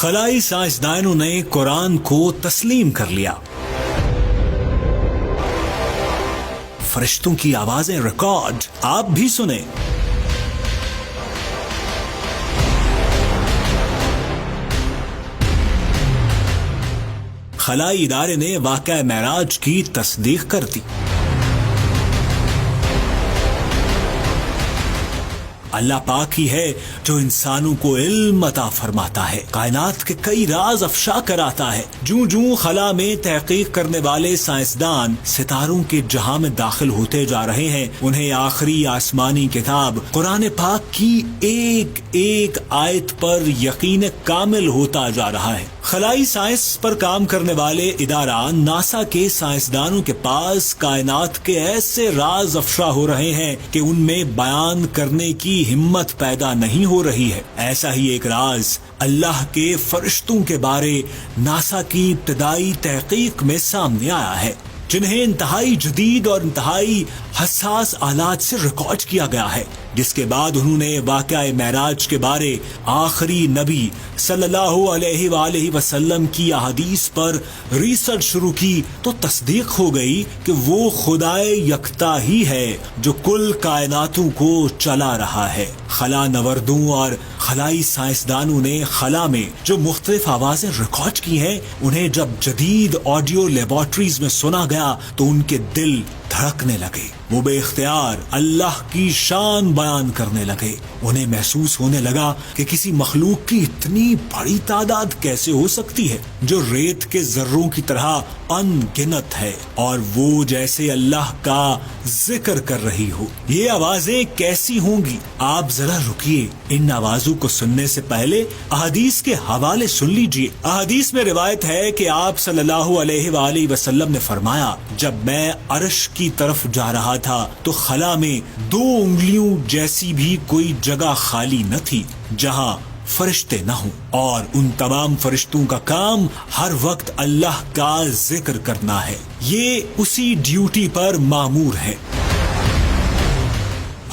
خلائی سائنسدانوں نے قرآن کو تسلیم کر لیا. فرشتوں کی آوازیں ریکارڈ آپ بھی سنیں. خلائی ادارے نے واقعہ معراج کی تصدیق کر دی. اللہ پاک ہی ہے جو انسانوں کو علم عطا فرماتا ہے، کائنات کے کئی راز افشا کراتا ہے. جوں جوں خلا میں تحقیق کرنے والے سائنسدان ستاروں کے جہاں میں داخل ہوتے جا رہے ہیں، انہیں آخری آسمانی کتاب قرآن پاک کی ایک ایک آیت پر یقین کامل ہوتا جا رہا ہے. خلائی سائنس پر کام کرنے والے ادارہ ناسا کے سائنسدانوں کے پاس کائنات کے ایسے راز افشا ہو رہے ہیں کہ ان میں بیان کرنے کی ہمت پیدا نہیں ہو رہی ہے. ایسا ہی ایک راز اللہ کے فرشتوں کے بارے ناسا کی ابتدائی تحقیق میں سامنے آیا ہے، جنہیں انتہائی جدید اور انتہائی حساس آلات سے ریکارڈ کیا گیا ہے، جس کے بعد انہوں نے واقعہ معراج کے بارے آخری نبی صلی اللہ علیہ وآلہ وسلم کی احادیث پر ریسرچ شروع کی تو تصدیق ہو گئی کہ وہ خدائے یکتا ہی ہے جو کل کائناتوں کو چلا رہا ہے. خلا نوردوں اور خلائی سائنسدانوں نے خلا میں جو مختلف آوازیں ریکارڈ کی ہیں، انہیں جب جدید آڈیو لیبارٹریز میں سنا گیا تو ان کے دل دھڑکنے لگے. وہ بے اختیار اللہ کی شان بیان کرنے لگے. انہیں محسوس ہونے لگا کہ کسی مخلوق کی اتنی بڑی تعداد کیسے ہو سکتی ہے جو ریت کے ذروں کی طرح ان گنت ہے اور وہ جیسے اللہ کا ذکر کر رہی ہو. یہ آوازیں کیسی ہوں گی؟ آپ ذرا رکیے، ان آوازوں کو سننے سے پہلے احادیث کے حوالے سن لیجیے. احادیث میں روایت ہے کہ آپ صلی اللہ علیہ وآلہ وسلم نے فرمایا، جب میں عرش کی طرف جا رہا تھا تو خلا میں 2 انگلیوں جیسی بھی کوئی جگہ خالی نہ تھی جہاں فرشتے نہ ہوں، اور ان تمام فرشتوں کا کام ہر وقت اللہ کا ذکر کرنا ہے. یہ اسی ڈیوٹی پر مامور ہے.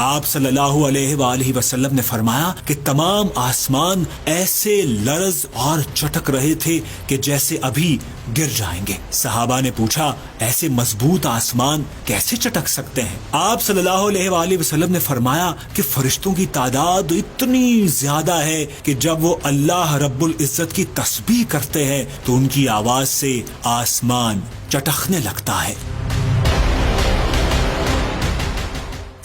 آپ صلی اللہ علیہ وآلہ وسلم نے فرمایا کہ تمام آسمان ایسے لرز اور چٹک رہے تھے کہ جیسے ابھی گر جائیں گے. صحابہ نے پوچھا، ایسے مضبوط آسمان کیسے چٹک سکتے ہیں؟ آپ صلی اللہ علیہ وآلہ وسلم نے فرمایا کہ فرشتوں کی تعداد اتنی زیادہ ہے کہ جب وہ اللہ رب العزت کی تسبیح کرتے ہیں تو ان کی آواز سے آسمان چٹکنے لگتا ہے.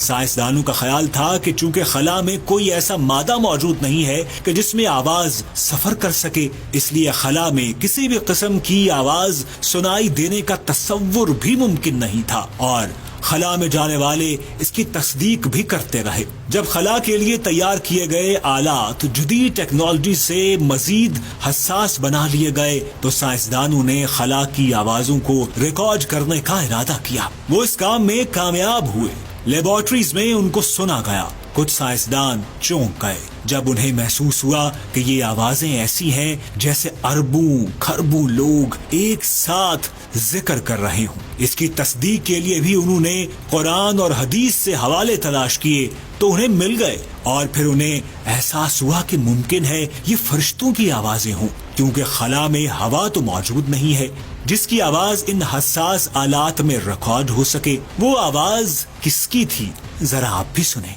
سائنسدانوں کا خیال تھا کہ چونکہ خلا میں کوئی ایسا مادہ موجود نہیں ہے کہ جس میں آواز سفر کر سکے، اس لیے خلا میں کسی بھی قسم کی آواز سنائی دینے کا تصور بھی ممکن نہیں تھا، اور خلا میں جانے والے اس کی تصدیق بھی کرتے رہے. جب خلا کے لیے تیار کیے گئے آلات جدید ٹیکنالوجی سے مزید حساس بنا لیے گئے تو سائنسدانوں نے خلا کی آوازوں کو ریکارڈ کرنے کا ارادہ کیا. وہ اس کام میں کامیاب ہوئے. لیبارٹریز میں ان کو سنا گیا. کچھ سائنسدان چونک گئے جب انہیں محسوس ہوا کہ یہ آوازیں ایسی ہیں جیسے اربوں کھربوں لوگ ایک ساتھ ذکر کر رہے ہوں. اس کی تصدیق کے لیے بھی انہوں نے قرآن اور حدیث سے حوالے تلاش کیے تو انہیں مل گئے، اور پھر انہیں احساس ہوا کہ ممکن ہے یہ فرشتوں کی آوازیں ہوں، کیونکہ خلا میں ہوا تو موجود نہیں ہے جس کی آواز ان حساس آلات میں ریکارڈ ہو سکے. وہ آواز کس کی تھی؟ ذرا آپ بھی سنیں.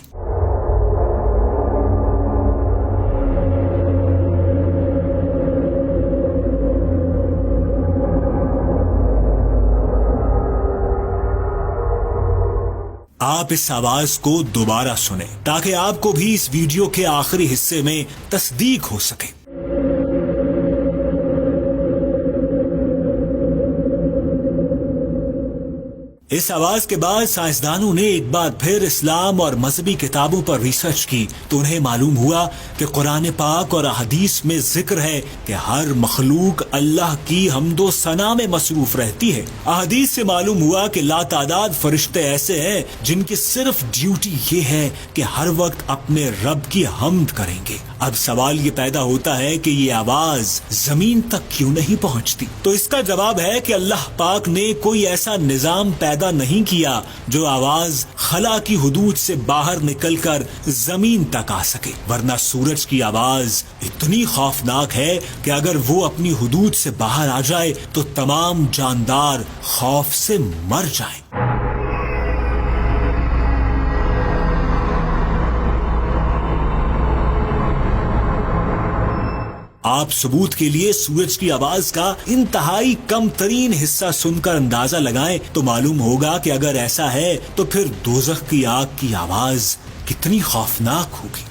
آپ اس آواز کو دوبارہ سنیں تاکہ آپ کو بھی اس ویڈیو کے آخری حصے میں تصدیق ہو سکے. اس آواز کے بعد سائنسدانوں نے ایک بار پھر اسلام اور مذہبی کتابوں پر ریسرچ کی تو انہیں معلوم ہوا کہ قرآن پاک اور احادیث میں ذکر ہے کہ ہر مخلوق اللہ کی حمد و ثنا میں مصروف رہتی ہے. احادیث سے معلوم ہوا کہ لاتعداد فرشتے ایسے ہیں جن کی صرف ڈیوٹی یہ ہے کہ ہر وقت اپنے رب کی حمد کریں گے. اب سوال یہ پیدا ہوتا ہے کہ یہ آواز زمین تک کیوں نہیں پہنچتی؟ تو اس کا جواب ہے کہ اللہ پاک نے کوئی ایسا نظام پیدا نہیں کیا جو آواز خلا کی حدود سے باہر نکل کر زمین تک آ سکے، ورنہ سورج کی آواز اتنی خوفناک ہے کہ اگر وہ اپنی حدود سے باہر آ جائے تو تمام جاندار خوف سے مر جائیں۔ آپ ثبوت کے لیے سورج کی آواز کا انتہائی کم ترین حصہ سن کر اندازہ لگائیں تو معلوم ہوگا کہ اگر ایسا ہے تو پھر دوزخ کی آگ کی آواز کتنی خوفناک ہوگی۔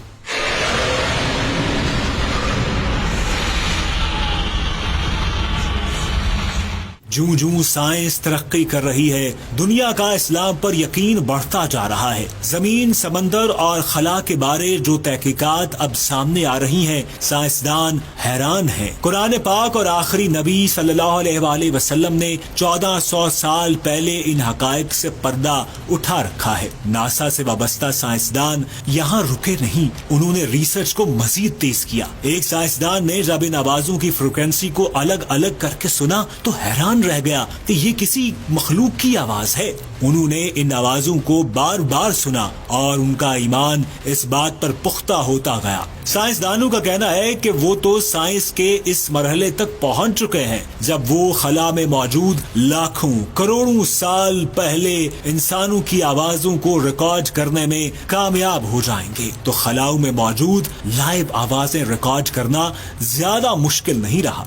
جوں جوں سائنس ترقی کر رہی ہے، دنیا کا اسلام پر یقین بڑھتا جا رہا ہے۔ زمین، سمندر اور خلا کے بارے جو تحقیقات اب سامنے آ رہی ہیں، سائنسدان حیران ہیں۔ قرآن پاک اور آخری نبی صلی اللہ علیہ وآلہ وسلم نے 1400 سال پہلے ان حقائق سے پردہ اٹھا رکھا ہے۔ ناسا سے وابستہ سائنسدان یہاں رکے نہیں، انہوں نے ریسرچ کو مزید تیز کیا۔ ایک سائنسدان نے جب ان آوازوں کی فریکوینسی کو الگ الگ کر کے سنا تو حیران رہ گیا کہ یہ کسی مخلوق کی آواز ہے۔ انہوں نے ان آوازوں کو بار بار سنا اور ان کا ایمان اس بات پر پختہ ہوتا گیا۔ سائنسدانوں کا کہنا ہے کہ وہ تو سائنس کے اس مرحلے تک پہنچ چکے ہیں جب وہ خلا میں موجود لاکھوں کروڑوں سال پہلے انسانوں کی آوازوں کو ریکارڈ کرنے میں کامیاب ہو جائیں گے تو خلاؤں میں موجود لائیو آوازیں ریکارڈ کرنا زیادہ مشکل نہیں رہا۔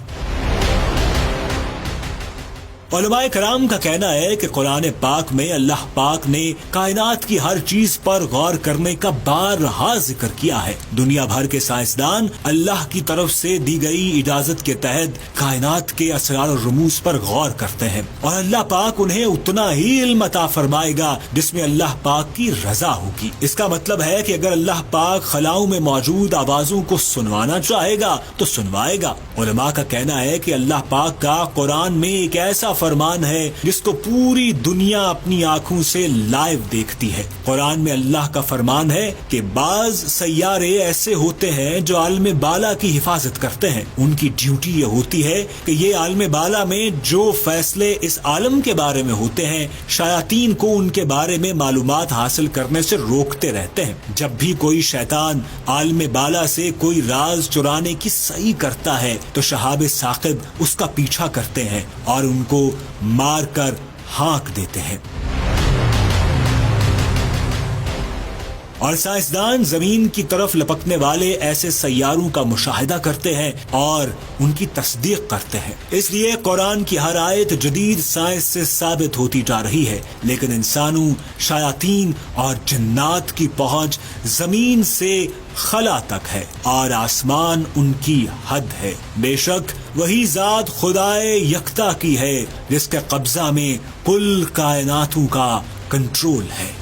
علماء کرام کا کہنا ہے کہ قرآن پاک میں اللہ پاک نے کائنات کی ہر چیز پر غور کرنے کا بارہا ذکر کیا ہے۔ دنیا بھر کے سائنسدان اللہ کی طرف سے دی گئی اجازت کے تحت کائنات کے اسرار و رموز پر غور کرتے ہیں اور اللہ پاک انہیں اتنا ہی علم عطا فرمائے گا جس میں اللہ پاک کی رضا ہوگی۔ اس کا مطلب ہے کہ اگر اللہ پاک خلاؤں میں موجود آوازوں کو سنوانا چاہے گا تو سنوائے گا۔ علماء کا کہنا ہے کہ اللہ پاک کا قرآن میں ایک ایسا فرمان ہے جس کو پوری دنیا اپنی آنکھوں سے لائیو دیکھتی ہے۔ قرآن میں اللہ کا فرمان ہے کہ بعض سیارے ایسے ہوتے ہیں جو عالم بالا کی حفاظت کرتے ہیں، ان کی ڈیوٹی یہ ہوتی ہے کہ یہ عالم بالا میں جو فیصلے اس عالم کے بارے میں ہوتے ہیں شیاطین کو ان کے بارے میں معلومات حاصل کرنے سے روکتے رہتے ہیں۔ جب بھی کوئی شیطان عالم بالا سے کوئی راز چرانے کی صحیح کرتا ہے تو شہاب ثاقب اس کا پیچھا کرتے ہیں اور ان کو مار کر ہانک دیتے ہیں۔ اور سائنسدان زمین کی طرف لپکنے والے ایسے سیاروں کا مشاہدہ کرتے ہیں اور ان کی تصدیق کرتے ہیں۔ اس لیے قرآن کی ہر آیت جدید سائنس سے ثابت ہوتی جا رہی ہے، لیکن انسانوں، شیاطین اور جنات کی پہنچ زمین سے خلا تک ہے اور آسمان ان کی حد ہے۔ بے شک وہی ذات خدائے یکتا کی ہے جس کے قبضہ میں کل کائناتوں کا کنٹرول ہے۔